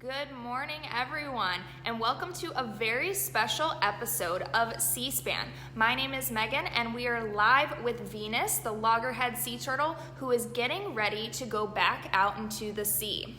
Good morning, everyone, and welcome to a very special episode of C-SPAN. My name is Megan, and we are live with Venus, the loggerhead sea turtle, who is getting ready to go back out into the sea.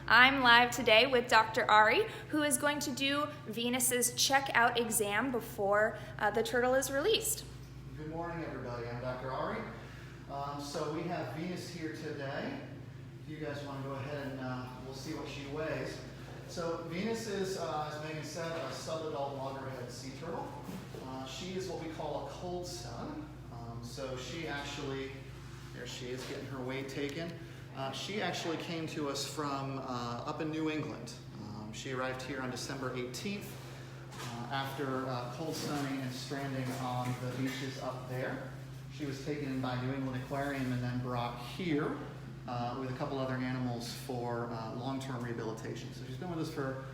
I'm live today with Dr. Ari, who is going to do Venus's checkout exam before the turtle is released. Good morning, everybody. I'm Dr. Ari. So we have Venus here today. If you guys want to go ahead and we'll see what she weighs. So Venus is, as Megan said, a subadult loggerhead sea turtle. She is what we call a cold stun. So she actually, there she is getting her weight taken. She actually came to us from up in New England. She arrived here on December 18th after cold stunning and stranding on the beaches up there. She was taken in by New England Aquarium and then brought here with a couple other animals for long-term rehabilitation. So she's been with us for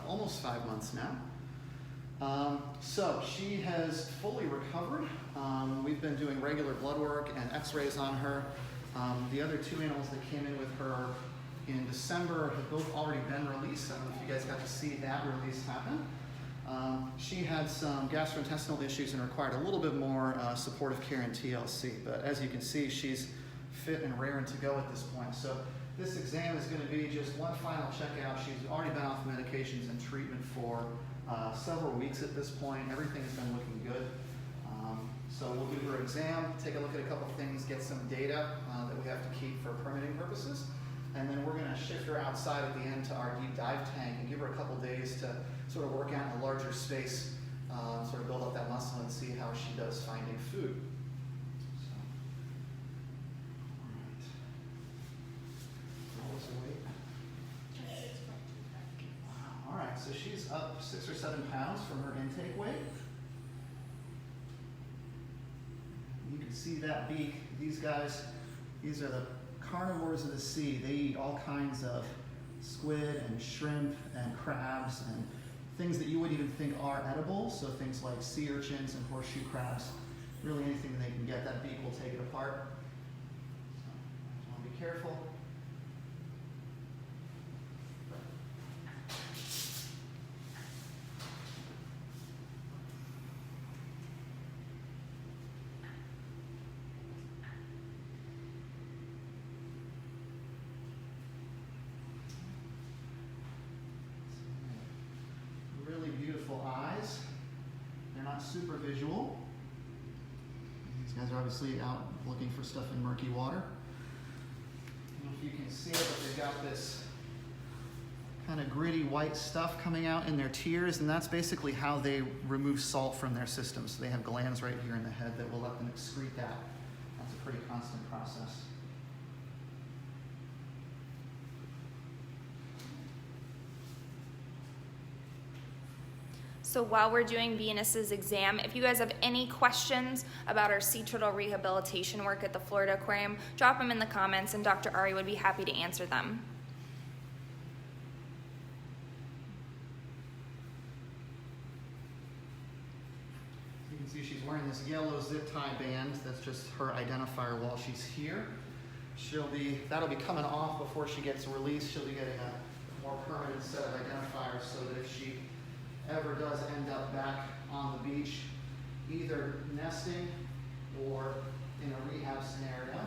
almost 5 months now. So she has fully recovered. We've been doing regular blood work and x-rays on her. The other two animals that came in with her in December have both already been released. I don't know if you guys got to see that release happen. She had some gastrointestinal issues and required a little bit more supportive care in TLC. But as you can see, she's fit and raring to go at this point. So this exam is going to be just one final checkout. She's already been off medications and treatment for several weeks at this point. Everything has been looking good. So we'll do her exam, take a look at a couple things, get some data that we have to keep for permitting purposes. And then we're going to shift her outside at the end to our deep dive tank and give her a couple days to sort of work out in a larger space, sort of build up that muscle and see how she does finding food. All right, so she's up 6 or 7 pounds from her intake weight. You can see that beak. These guys, these are the carnivores of the sea. They eat all kinds of squid and shrimp and crabs and things that you wouldn't even think are edible. So things like sea urchins and horseshoe crabs. Really anything they can get, that beak will take it apart. So just want to be careful. Beautiful eyes. They're not super visual. These guys are obviously out looking for stuff in murky water. I don't know if you can see it, but they've got this kind of gritty white stuff coming out in their tears, and that's basically how they remove salt from their system. So they have glands right here in the head that will let them excrete that. That's a pretty constant process. So while we're doing Venus's exam, if you guys have any questions about our sea turtle rehabilitation work at the Florida Aquarium, drop them in the comments and Dr. Ari would be happy to answer them. You can see she's wearing this yellow zip tie band. That's just her identifier while she's here. That'll be coming off before she gets released. She'll be getting a more permanent set of identifiers so that if she ever does end up back on the beach, either nesting or in a rehab scenario,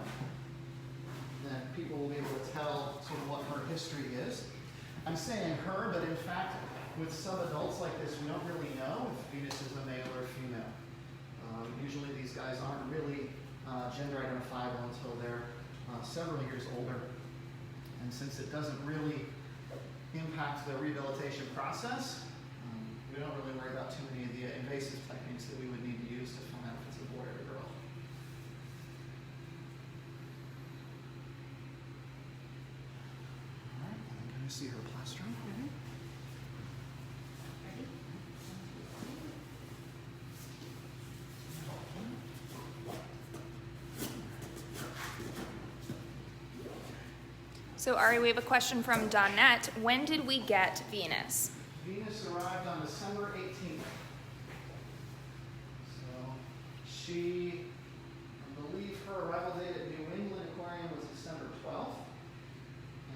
then people will be able to tell sort of what her history is. I'm saying her, but in fact, with some adults like this, we don't really know if Venus is a male or a female. Usually these guys aren't really gender identifiable until they're several years older. And since it doesn't really impact the rehabilitation process, we don't really worry about too many of the invasive techniques that we would need to use to find out if it's a boy or a girl. All right, I'm going to see her plastron. Ready? So Ari, we have a question from Donette. When did we get Venus? Venus arrived on December 18th. So she, I believe her arrival date at New England Aquarium was December 12th.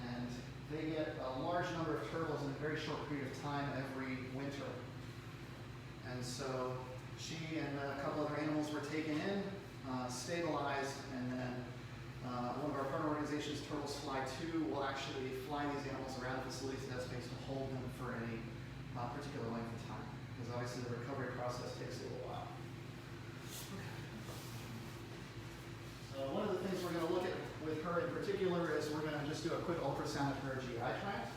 And they they get a large number of turtles in a very short period of time every winter. And so she and a couple other animals were taken in, stabilized, and then one of our partner organizations, Turtles Fly 2, will actually fly these animals around the facilities that have space to hold them for any particular length of time, because obviously the recovery process takes a little while. So one of the things we're going to look at with her in particular is we're going to just do a quick ultrasound of her GI tract.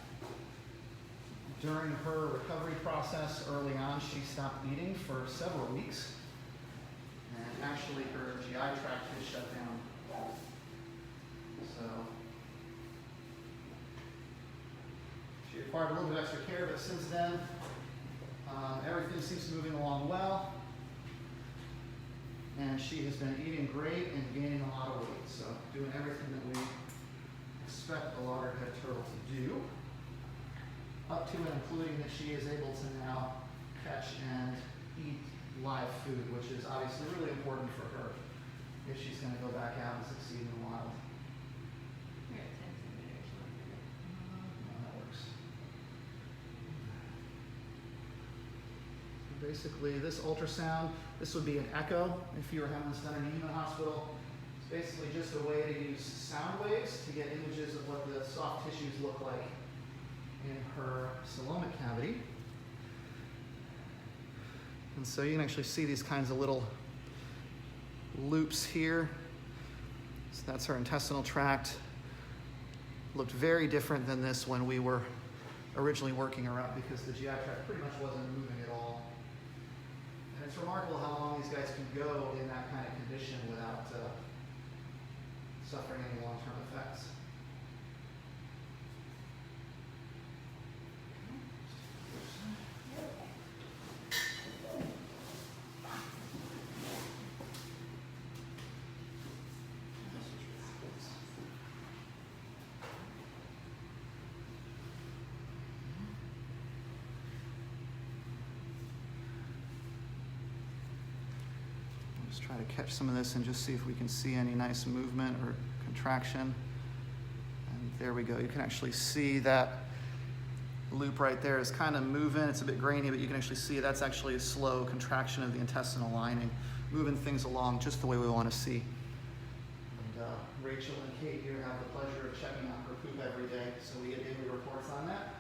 During her recovery process early on, she stopped eating for several weeks, and actually her GI tract is shut down. So she required a little bit of extra care, but since then, everything seems to be moving along well. And she has been eating great and gaining a lot of weight. So doing everything that we expect a loggerhead turtle to do, up to and including that she is able to now catch and eat live food, which is obviously really important for her if she's going to go back out and succeed in the wild. Basically, this ultrasound, this would be an echo if you were having this done in the hospital. It's basically just a way to use sound waves to get images of what the soft tissues look like in her coelomic cavity. And so you can actually see these kinds of little loops here. So that's her intestinal tract. Looked very different than this when we were originally working her up, because the GI tract pretty much wasn't moving at all. And it's remarkable how long these guys can go in that kind of condition without suffering any long-term effects. Just try to catch some of this and just see if we can see any nice movement or contraction. And there we go. You can actually see that loop right there is kind of moving. It's a bit grainy, but you can actually see that's actually a slow contraction of the intestinal lining, moving things along just the way we want to see. And Rachel and Kate here have the pleasure of checking out her poop every day, so we get daily reports on that.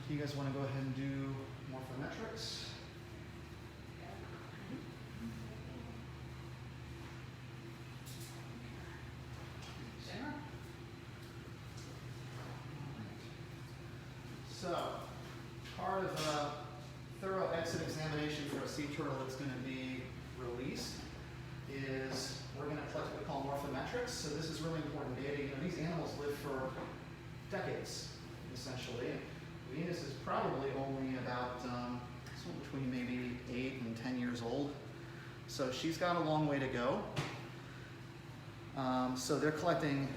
Do you guys want to go ahead and do morphometrics? So, part of a thorough exit examination for a sea turtle that's going to be released is we're going to collect what we call morphometrics. So this is really important data. You know, these animals live for decades, essentially. Venus is probably only about between maybe 8 and 10 years old. So she's got a long way to go. So they're collecting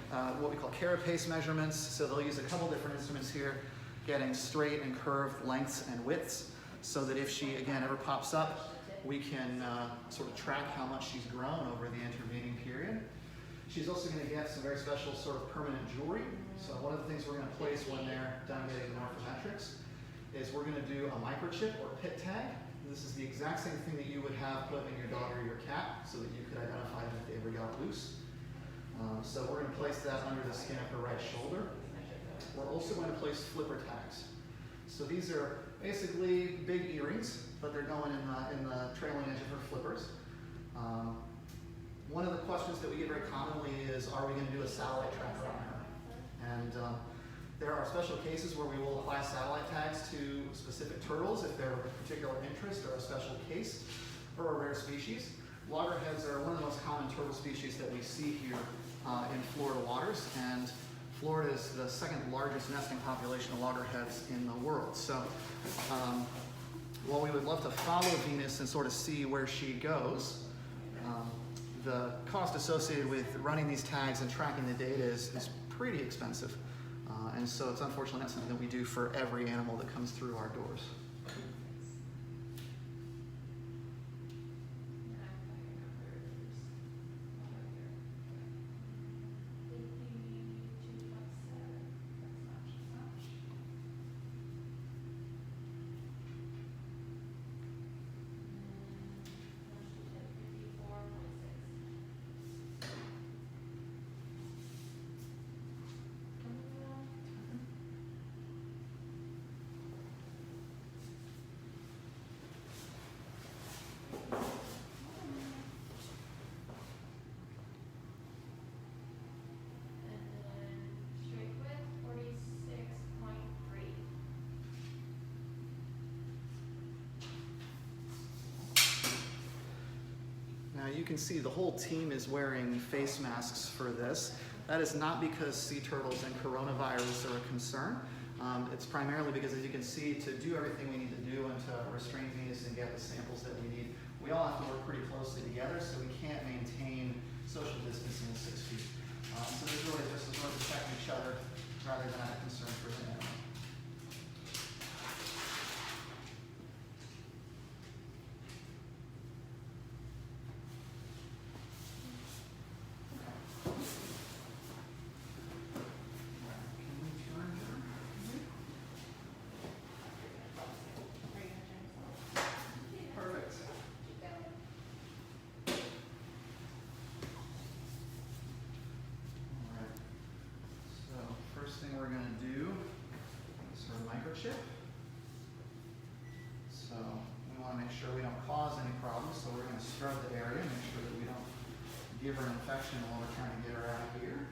what we call Carapace measurements. So they'll use a couple different instruments here, getting straight and curved lengths and widths, so that if she, again, ever pops up, we can sort of track how much she's grown over the intervening period. She's also going to get some very special sort of permanent jewelry. So one of the things we're going to place when they're done getting the morphometrics is we're going to do a microchip or pit tag. This is the exact same thing that you would have put in your dog or your cat, so that you could identify them if they ever got loose. So we're going to place that under the skin of her right shoulder. We're also going to place flipper tags. So these are basically big earrings, but they're going in the trailing edge of her flippers. One of the questions that we get very commonly is, are we going to do a satellite tracker on her? And there are special cases where we will apply satellite tags to specific turtles if they're of particular interest or a special case or a rare species. Loggerheads are one of the most common turtle species that we see here in Florida waters, and Florida is the second largest nesting population of loggerheads in the world. So while we would love to follow Venus and sort of see where she goes, the cost associated with running these tags and tracking the data is pretty expensive. And so it's unfortunately not something that we do for every animal that comes through our doors. And then straight width, 46.3. Now you can see the whole team is wearing face masks for this. That is not because sea turtles and coronavirus are a concern. It's primarily because, as you can see, to do everything we need to do and to restrain Venus and get the samples that we need, we all have to work pretty closely together, so we can't maintain social distancing of 6 feet. So this really just is we're protecting each other rather than a concern for the animal. First thing we're going to do is our microchip. So we want to make sure we don't cause any problems, so we're going to scrub the area, make sure that we don't give her an infection while we're trying to get her out of here.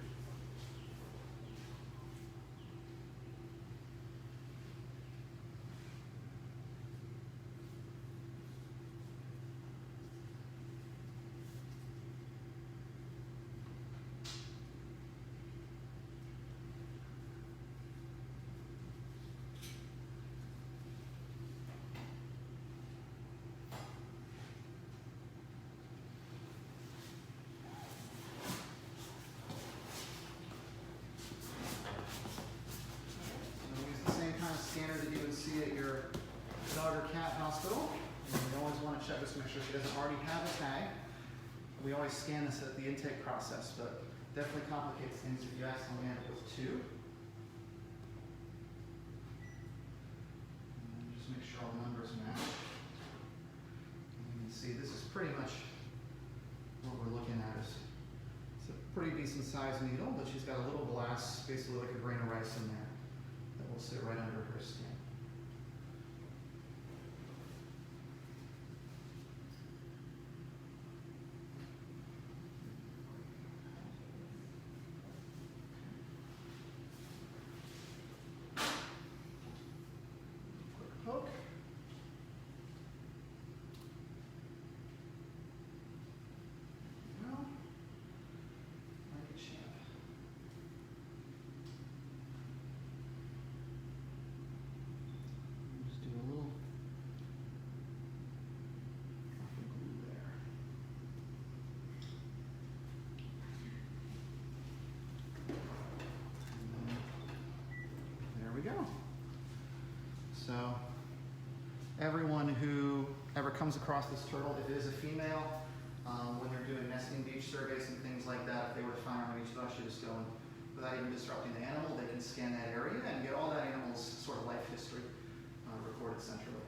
Scanner that you would see at your dog or cat hospital. And you always want to check this to make sure she doesn't already have a tag. We always scan this at the intake process, but definitely complicates things if you accidentally end up with 2. And just make sure all the numbers match. And you can see this is pretty much what we're looking at. It's a pretty decent sized needle, but she's got a little glass, basically like a grain of rice in there. Will sit right under her skin. Quick poke. Well, like a champ. Go. So everyone who ever comes across this turtle, if it is a female, when they're doing nesting beach surveys and things like that, if they were to find her on a beach, they'll actually just go and, without even disrupting the animal, they can scan that area and get all that animal's sort of life history recorded centrally.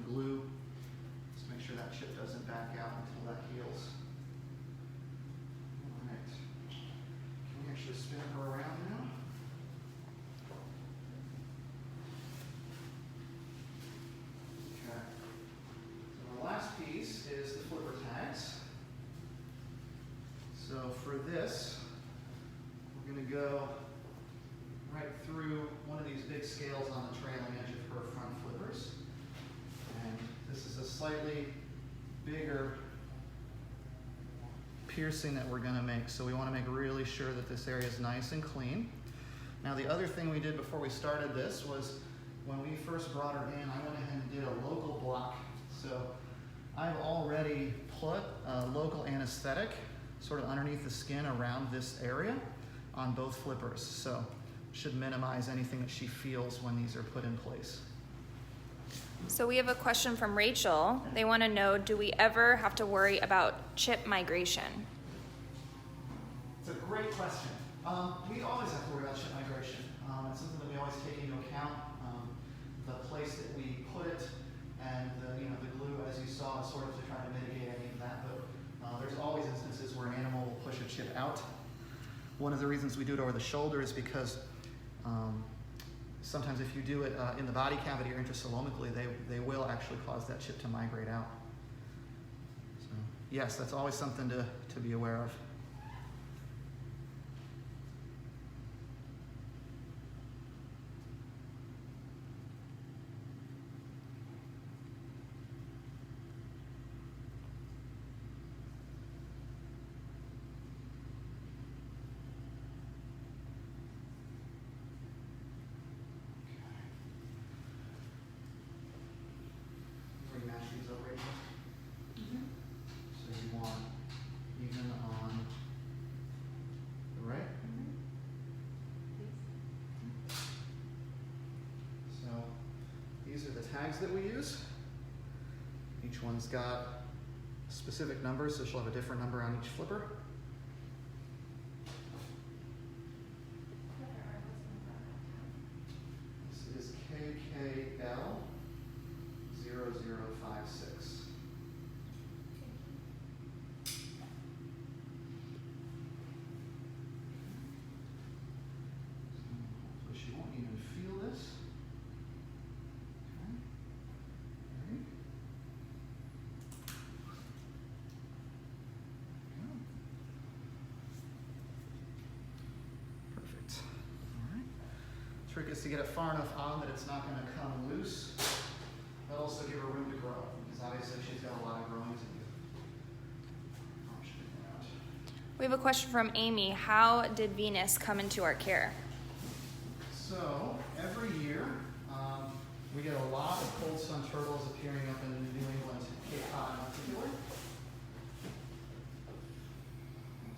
Glue. Just make sure that chip doesn't back out until that heals. All right. Can we actually spin her around now? Okay. So the last piece is the flipper tags. So for this, we're going to go right through one of these big scales on the trailing edge of her front flippers. And this is a slightly bigger piercing that we're going to make, so we want to make really sure that this area is nice and clean. Now the other thing we did before we started this was when we first brought her in, I went ahead and did a local block. So I've already put a local anesthetic sort of underneath the skin around this area on both flippers, so should minimize anything that she feels when these are put in place. So we have a question from Rachel. They want to know, do we ever have to worry about chip migration? It's a great question. We always have to worry about chip migration. It's something that we always take into account. The place that we put it and the glue, as you saw, sort of to try to mitigate any of that, but there's always instances where an animal will push a chip out. One of the reasons we do it over the shoulder is because sometimes if you do it in the body cavity or intracelomically, they will actually cause that chip to migrate out. So, yes, that's always something to be aware of. These are the tags that we use. Each one's got specific numbers, so she'll have a different number on each flipper. This is KKL 0056. So she won't even feel this. Trick is to get it far enough on that it's not going to come loose, but also give her room to grow, because obviously she's got a lot of growing to do. We have a question from Amy. How did Venus come into our care? So every year we get a lot of cold sun turtles appearing up in New England, Cape Cod in particular.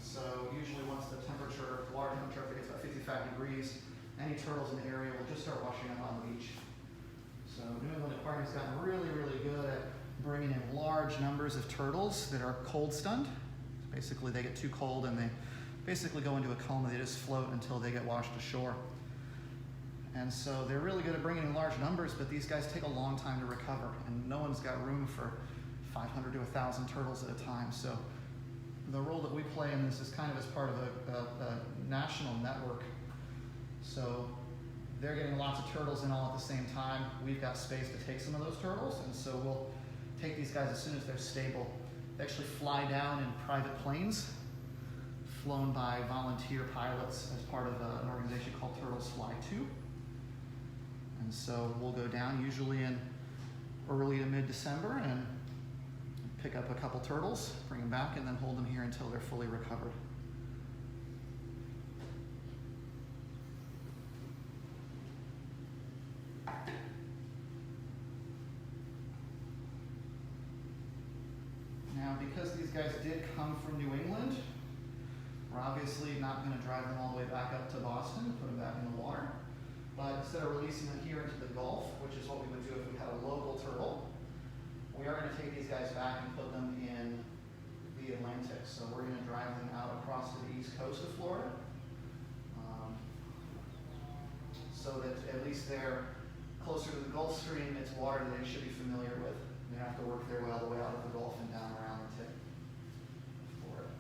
So usually once the temperature, water temperature gets about 55 degrees, any turtles in the area will just start washing up on the beach. So New England Aquarium's gotten really, really good at bringing in large numbers of turtles that are cold stunned. Basically, they get too cold and they basically go into a coma. They just float until they get washed ashore. And so they're really good at bringing in large numbers, but these guys take a long time to recover, and no one's got room for 500 to 1,000 turtles at a time. So the role that we play in this is kind of as part of a national network. So they're getting lots of turtles in all at the same time. We've got space to take some of those turtles, and so we'll take these guys as soon as they're stable. They actually fly down in private planes, flown by volunteer pilots as part of an organization called Turtles Fly 2. And so we'll go down usually in early to mid-December and pick up a couple turtles, bring them back, and then hold them here until they're fully recovered. Now, because these guys did come from New England, we're obviously not going to drive them all the way back up to Boston, put them back in the water. But instead of releasing them here into the Gulf, which is what we would do if we had a local turtle, we are going to take these guys back and put them in the Atlantic. So we're going to drive them out across to the east coast of Florida, so that at least they're closer to the Gulf Stream. It's water that they should be familiar with. They don't have to work their way all the way out of the Gulf and down around the tip of Florida.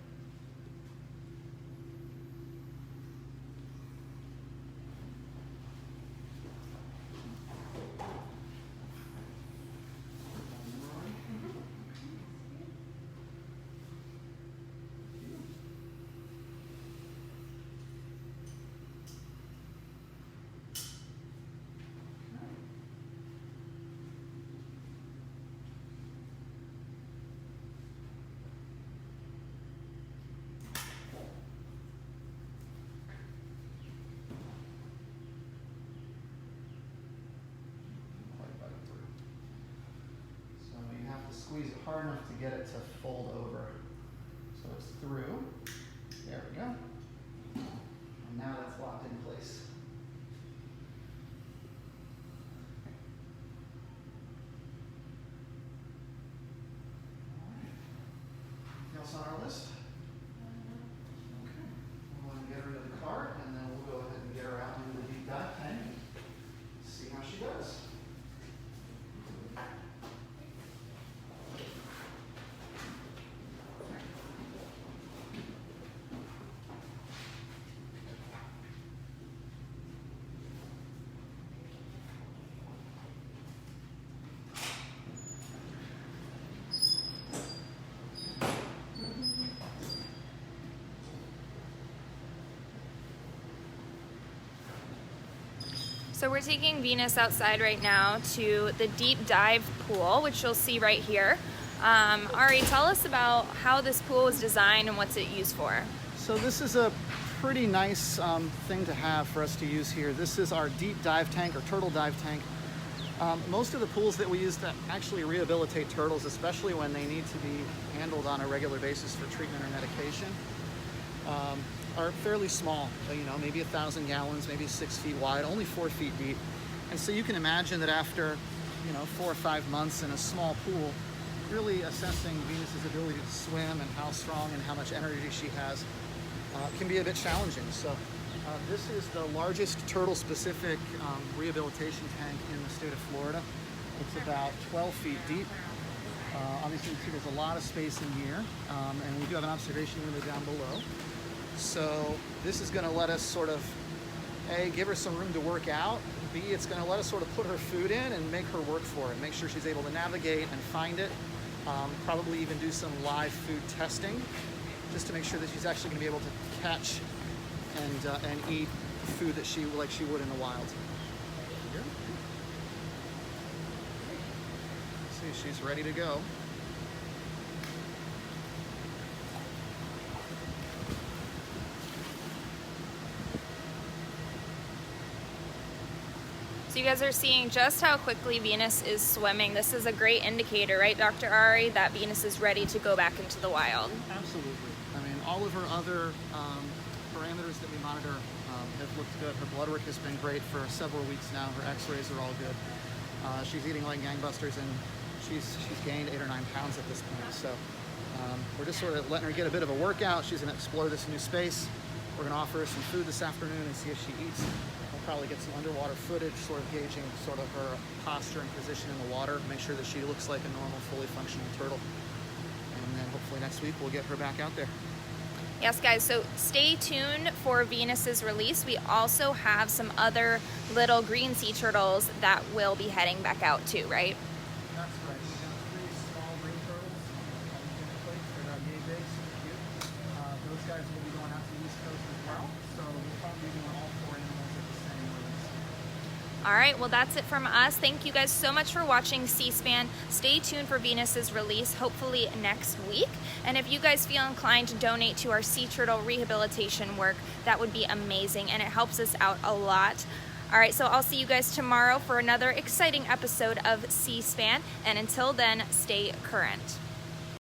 Squeeze it hard enough to get it to fold over. So it's through. There we go. And now that's locked in place. All right. Anything else on our list? Okay. We'll go and get her into the cart, and then we'll go ahead and get her out into the deep dive tank and see how she does. So we're taking Venus outside right now to the deep dive pool, which you'll see right here. Ari, tell us about how this pool was designed and what's it used for. So this is a pretty nice thing to have for us to use here. This is our deep dive tank, or turtle dive tank. Most of the pools that we use to actually rehabilitate turtles, especially when they need to be handled on a regular basis for treatment or medication, are fairly small, you know, maybe 1,000 gallons, maybe 6 feet wide, only 4 feet deep. And so you can imagine that after, you know, 4 or 5 months in a small pool, really assessing Venus's ability to swim and how strong and how much energy she has can be a bit challenging. So this is the largest turtle-specific rehabilitation tank in the state of Florida. It's about 12 feet deep. Obviously, you can see there's a lot of space in here, and we do have an observation window down below. So this is going to let us sort of, A, give her some room to work out, B, it's going to let us sort of put her food in and make her work for it, make sure she's able to navigate and find it, probably even do some live food testing, just to make sure that she's actually going to be able to catch and eat food that she would in the wild. Here. See, she's ready to go. So you guys are seeing just how quickly Venus is swimming. This is a great indicator, right, Dr. Ari, that Venus is ready to go back into the wild. Absolutely. I mean, all of her other parameters that we monitor have looked good. Her blood work has been great for several weeks now. Her x-rays are all good. She's eating like gangbusters, and she's gained 8 or 9 pounds at this point. So we're just sort of letting her get a bit of a workout. She's going to explore this new space. We're going to offer her some food this afternoon and see if she eats. We'll probably get some underwater footage, sort of gauging sort of her posture and position in the water, make sure that she looks like a normal, fully functioning turtle. And then hopefully next week we'll get her back out there. Yes, guys, so stay tuned for Venus's release. We also have some other little green sea turtles that will be heading back out too, right? That's right. We have 3 small green turtles in the place. They're not yay big, super cute. Those guys will be going out to the East Coast as well. So we'll probably be doing all 4 animals at the same release. All right, well, that's it from us. Thank you guys so much for watching C-SPAN. Stay tuned for Venus's release, hopefully next week. And if you guys feel inclined to donate to our sea turtle rehabilitation work, that would be amazing, and it helps us out a lot. All right, so I'll see you guys tomorrow for another exciting episode of C-SPAN. And until then, stay current.